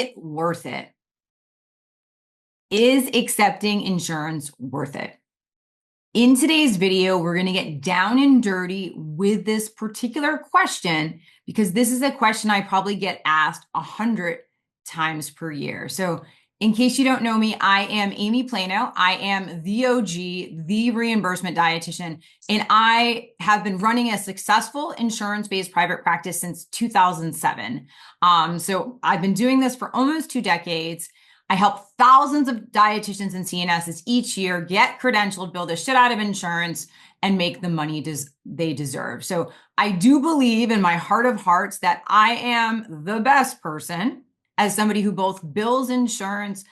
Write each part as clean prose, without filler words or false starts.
it worth it? Is accepting insurance worth it? In today's video, we're going to get down and dirty with this particular question because this is a question I probably get asked 100 times per year. So in case you don't know me, I am Amy Plano. I am the OG, the Reimbursement Dietitian, and I have been running a successful insurance-based private practice since 2007. So I've been doing this for almost 2 decades. I help thousands of dietitians and CNSs each year get credentialed, build the shit out of insurance, and make the money they deserve. So I do believe in my heart of hearts that I am the best person as somebody who both bills insurance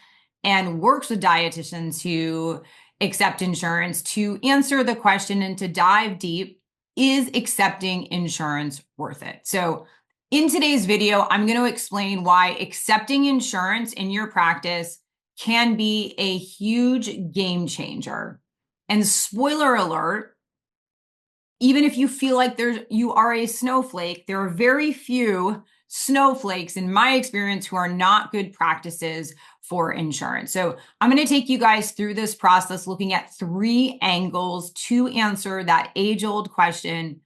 and works with dietitians who accept insurance to answer the question and to dive deep, is accepting insurance worth it? So in today's video, I'm going to explain why accepting insurance in your practice can be a huge game changer. And spoiler alert, even if you feel like you are a snowflake, there are very few snowflakes in my experience who are not good practices for insurance. So I'm going to take you guys through this process looking at 3 angles to answer that age-old question: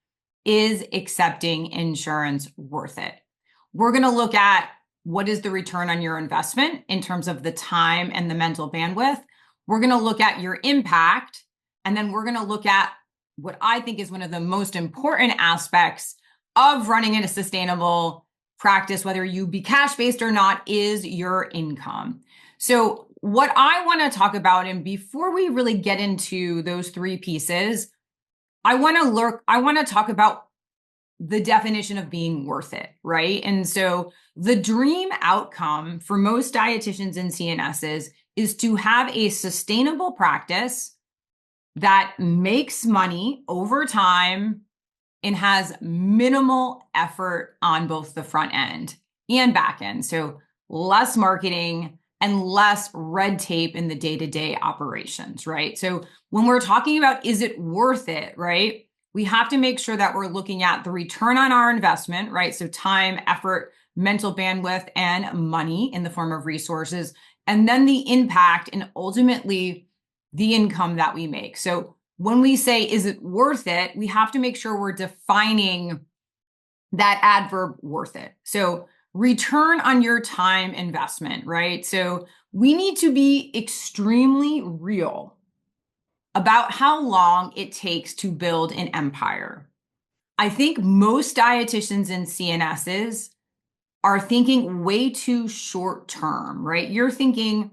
is accepting insurance worth it? We're going to look at what is the return on your investment in terms of the time and the mental bandwidth. We're going to look at your impact, and then we're going to look at what I think is one of the most important aspects of running in a sustainable practice, whether you be cash-based or not, is your income. So what I want to talk about, and before we really get into those 3 pieces, I want to talk about the definition of being worth it, right? And so the dream outcome for most dietitians and CNSs is to have a sustainable practice that makes money over time and has minimal effort on both the front end and back end. So less marketing and less red tape in the day-to-day operations, right? So when we're talking about, is it worth it, right? We have to make sure that we're looking at the return on our investment, right? So time, effort, mental bandwidth, and money in the form of resources, and then the impact and ultimately the income that we make. So when we say, is it worth it? We have to make sure we're defining that adverb worth it. So return on your time investment, right? So we need to be extremely real about how long it takes to build an empire. I think most dietitians and CNSs are thinking way too short term, right? You're thinking,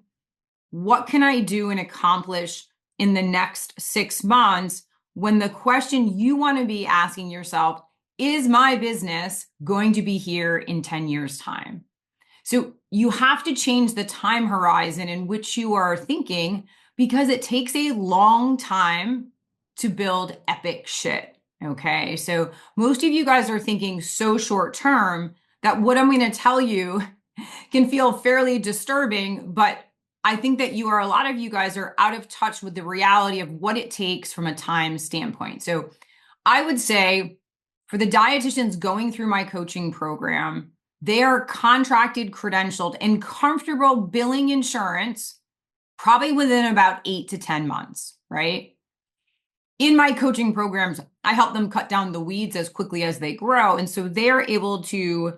what can I do and accomplish in the next 6 months? When the question you want to be asking yourself, is my business going to be here in 10 years' time? So you have to change the time horizon in which you are thinking, because it takes a long time to build epic shit, okay? So most of you guys are thinking so short term that what I'm going to tell you can feel fairly disturbing, but I think that a lot of you guys are out of touch with the reality of what it takes from a time standpoint. So I would say for the dietitians going through my coaching program, they are contracted, credentialed, and comfortable billing insurance probably within about 8 to 10 months, right? In my coaching programs, I help them cut down the weeds as quickly as they grow. And so they're able to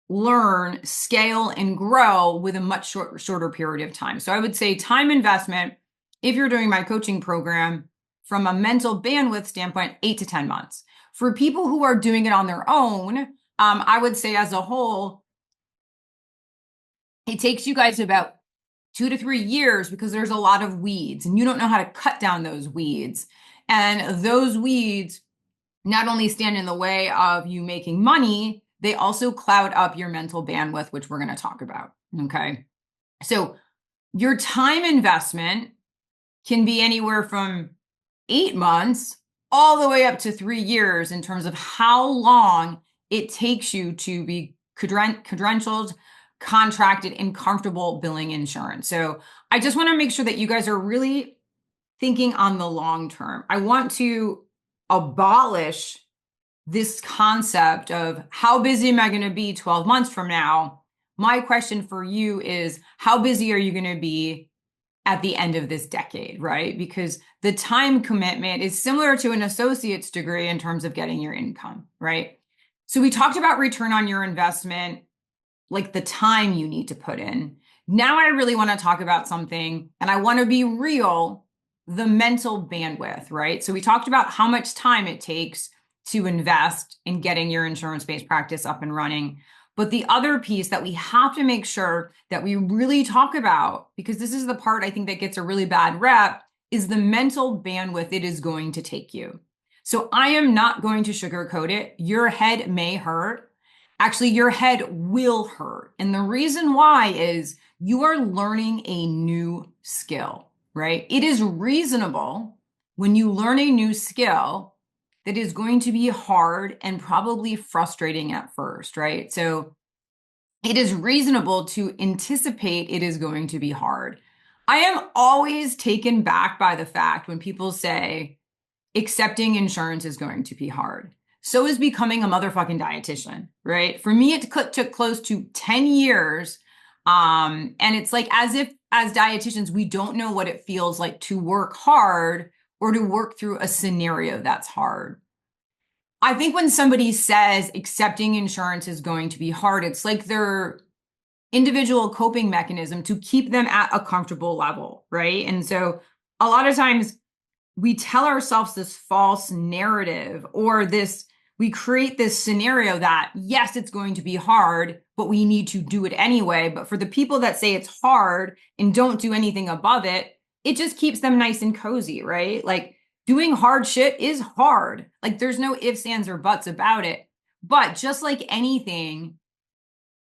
learn, scale, and grow with a much shorter period of time. So I would say time investment, if you're doing my coaching program, from a mental bandwidth standpoint, 8 to 10 months. For people who are doing it on their own, I would say as a whole, it takes you guys about 2 to 3 years because there's a lot of weeds and you don't know how to cut down those weeds. And those weeds not only stand in the way of you making money, they also cloud up your mental bandwidth, which we're going to talk about, okay? So your time investment can be anywhere from 8 months all the way up to 3 years in terms of how long it takes you to be credentialed, contracted, and comfortable billing insurance. So I just want to make sure that you guys are really thinking on the long term. I want to abolish this concept of how busy am I going to be 12 months from now my question for you is, how busy are you going to be at the end of this decade, right? Because the time commitment is similar to an associate's degree in terms of getting your income, right? So we talked about return on your investment, like the time you need to put in. Now I really want to talk about something, and I want to be real, the mental bandwidth, right? So we talked about how much time it takes to invest in getting your insurance-based practice up and running. But the other piece that we have to make sure that we really talk about, because this is the part I think that gets a really bad rep, is the mental bandwidth it is going to take you. So I am not going to sugarcoat it. Your head may hurt. Actually, your head will hurt. And the reason why is you are learning a new skill, right? It is reasonable when you learn a new skill that is going to be hard and probably frustrating at first, right? So it is reasonable to anticipate it is going to be hard. I am always taken back by the fact when people say accepting insurance is going to be hard. So is becoming a motherfucking dietitian, right? For me, it took close to 10 years. And it's like as if as dietitians, we don't know what it feels like to work hard or to work through a scenario that's hard. I think when somebody says accepting insurance is going to be hard, it's like their individual coping mechanism to keep them at a comfortable level, right? And so a lot of times we tell ourselves this false narrative, or we create this scenario that, yes, it's going to be hard, but we need to do it anyway. But for the people that say it's hard and don't do anything above it, it just keeps them nice and cozy, right? Like doing hard shit is hard. Like there's no ifs, ands, or buts about it. But just like anything,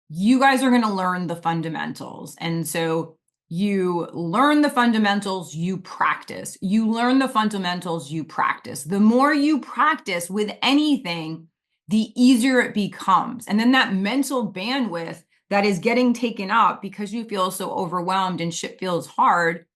you guys are going to learn the fundamentals. And so you learn the fundamentals, you practice. You learn the fundamentals, you practice. The more you practice with anything, the easier it becomes. And then that mental bandwidth that is getting taken up because you feel so overwhelmed and shit feels hard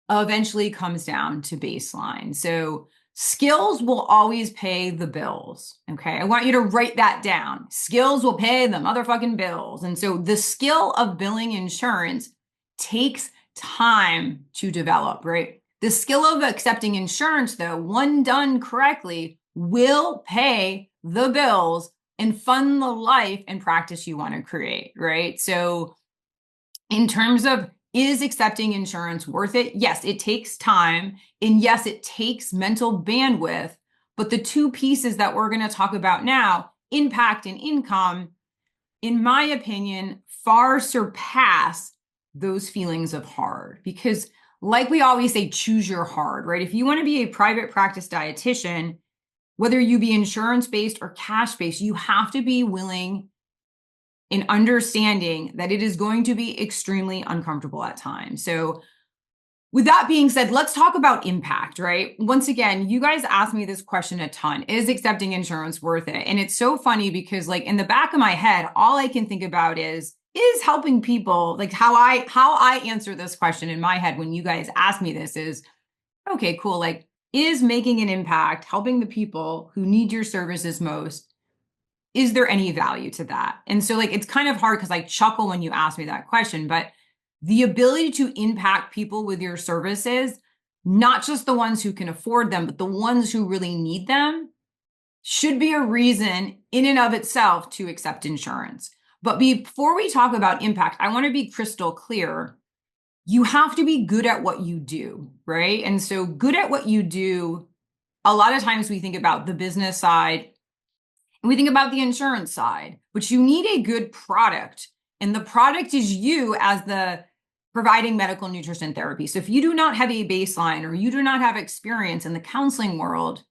eventually comes down to baseline. So skills will always pay the bills. Okay. I want you to write that down. Skills will pay the motherfucking bills. And so the skill of billing insurance takes time to develop, right? The skill of accepting insurance, though, one done correctly, will pay the bills and fund the life and practice you want to create, right? So in terms of, is accepting insurance worth it? Yes, it takes time. And yes, it takes mental bandwidth. But the two pieces that we're going to talk about now, impact and income, in my opinion, far surpass those feelings of hard. Because like we always say, choose your hard, right? If you want to be a private practice dietitian, whether you be insurance-based or cash-based, you have to be willing in understanding that it is going to be extremely uncomfortable at times. So with that being said, let's talk about impact, right? Once again, you guys ask me this question a ton. Is accepting insurance worth it? And it's so funny because like in the back of my head, all I can think about is helping people. Like how I answer this question in my head when you guys ask me this is, okay, cool. Like, is making an impact, helping the people who need your services most, is there any value to that? And so like, it's kind of hard because I chuckle when you ask me that question, but the ability to impact people with your services, not just the ones who can afford them, but the ones who really need them, should be a reason in and of itself to accept insurance. But before we talk about impact, I want to be crystal clear. You have to be good at what you do, right? And so good at what you do, a lot of times we think about the business side and we think about the insurance side, but you need a good product. And the product is you as the providing medical nutrition therapy. So if you do not have a baseline or you do not have experience in the counseling world,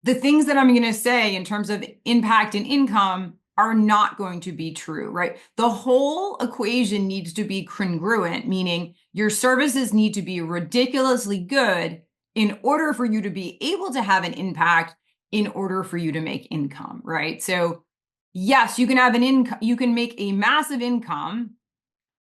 the things that I'm going to say in terms of impact and income are not going to be true, right? The whole equation needs to be congruent, meaning your services need to be ridiculously good in order for you to be able to have an impact, in order for you to make income, right? So yes, you can have an income, you can make a massive income,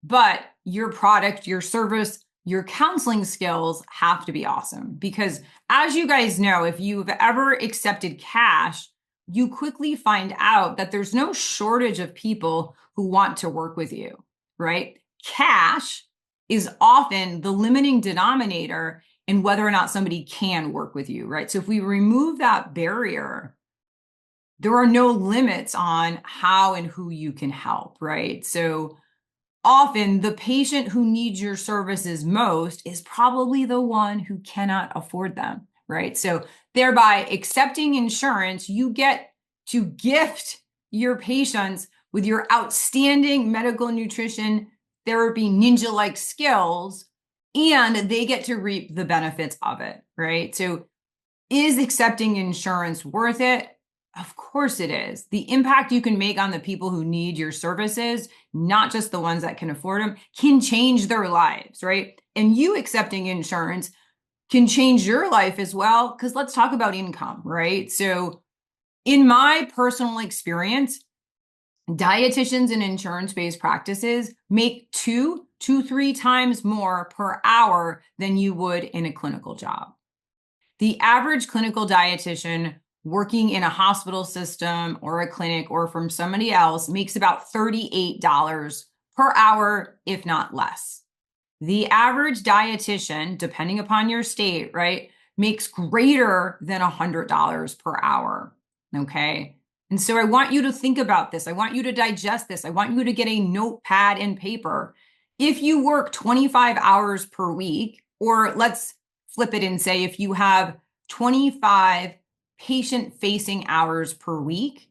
but your product, your service, your counseling skills have to be awesome. Because as you guys know, if you've ever accepted cash, you quickly find out that there's no shortage of people who want to work with you, right? Cash is often the limiting denominator in whether or not somebody can work with you, right? So if we remove that barrier, there are no limits on how and who you can help, right? So often the patient who needs your services most is probably the one who cannot afford them, right? So thereby accepting insurance, you get to gift your patients with your outstanding medical nutrition therapy ninja-like skills, and they get to reap the benefits of it, right? So is accepting insurance worth it? Of course it is. The impact you can make on the people who need your services, not just the ones that can afford them, can change their lives, right? And you accepting insurance can change your life as well, because let's talk about income, right? So in my personal experience, dietitians and insurance-based practices make 2 to 3 times more per hour than you would in a clinical job. The average clinical dietitian working in a hospital system or a clinic or from somebody else makes about $38 per hour, if not less. The average dietitian, depending upon your state, right, makes greater than $100 per hour. Okay. And so I want you to think about this. I want you to digest this. I want you to get a notepad and paper. If you work 25 hours per week, or let's flip it and say if you have 25 patient-facing hours per week,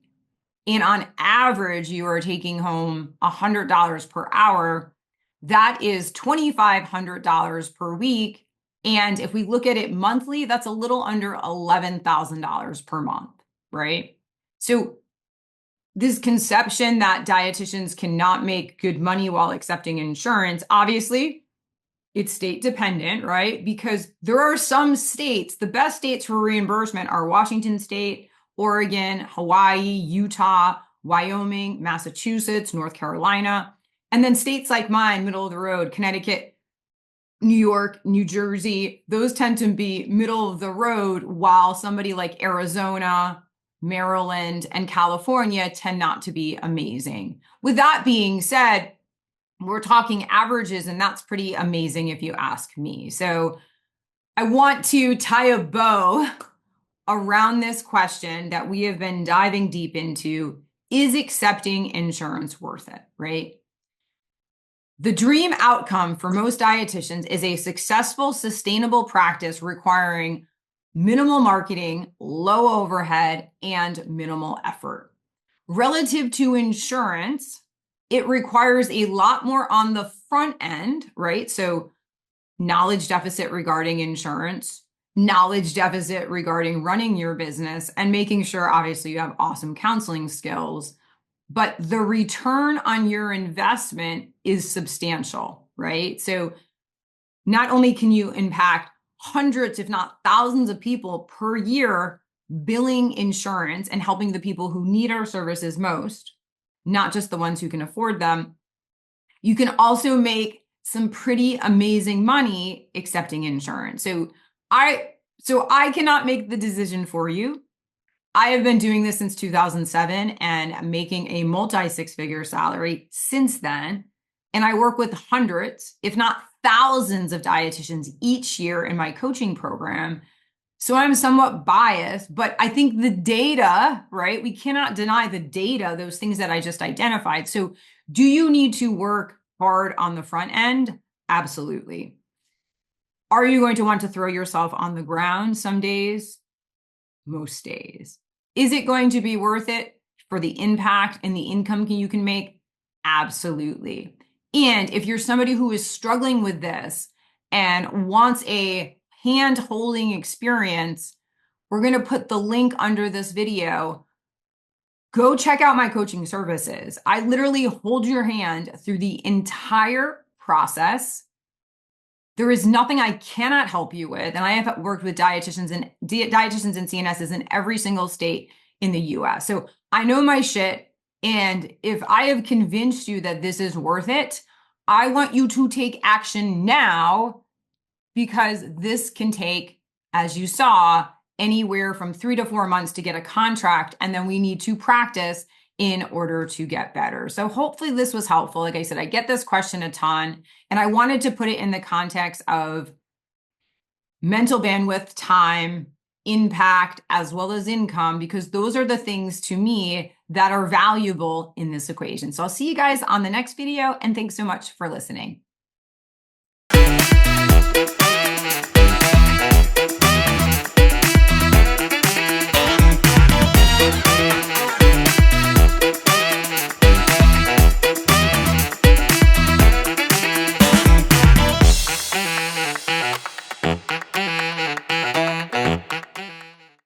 and on average, you are taking home $100 per hour, that is $2,500 per week. And if we look at it monthly, that's a little under $11,000 per month, right? So this conception that dietitians cannot make good money while accepting insurance, obviously, it's state dependent, right? Because there are some states, the best states for reimbursement are Washington State, Oregon, Hawaii, Utah, Wyoming, Massachusetts, North Carolina, and then states like mine, middle of the road, Connecticut, New York, New Jersey, those tend to be middle of the road, while somebody like Arizona, Maryland, and California tend not to be amazing. With that being said, we're talking averages, and that's pretty amazing if you ask me. So I want to tie a bow around this question that we have been diving deep into. Is accepting insurance worth it, right? The dream outcome for most dietitians is a successful, sustainable practice requiring minimal marketing, low overhead, and minimal effort. Relative to insurance, it requires a lot more on the front end, right? So knowledge deficit regarding insurance, knowledge deficit regarding running your business, and making sure, obviously, you have awesome counseling skills. But the return on your investment is substantial, right? So not only can you impact hundreds, if not thousands of people per year billing insurance and helping the people who need our services most, not just the ones who can afford them, you can also make some pretty amazing money accepting insurance. So I cannot make the decision for you. I have been doing this since 2007 and making a multi-six-figure salary since then. And I work with hundreds, if not thousands of dietitians each year in my coaching program. So I'm somewhat biased, but I think the data, right? We cannot deny the data, those things that I just identified. So do you need to work hard on the front end? Absolutely. Are you going to want to throw yourself on the ground some days? Most days. Is it going to be worth it for the impact and the income you can make? Absolutely. And if you're somebody who is struggling with this and wants a hand-holding experience, we're going to put the link under this video. Go check out my coaching services. I literally hold your hand through the entire process. There is nothing I cannot help you with. And I have worked with dietitians and CNSs in every single state in the US. So I know my shit. And if I have convinced you that this is worth it, I want you to take action now, because this can take, as you saw, anywhere from 3 to 4 months to get a contract. And then we need to practice in order to get better. So hopefully this was helpful. Like I said, I get this question a ton, and I wanted to put it in the context of mental bandwidth, time, impact, as well as income, because those are the things to me that are valuable in this equation. So I'll see you guys on the next video, and thanks so much for listening.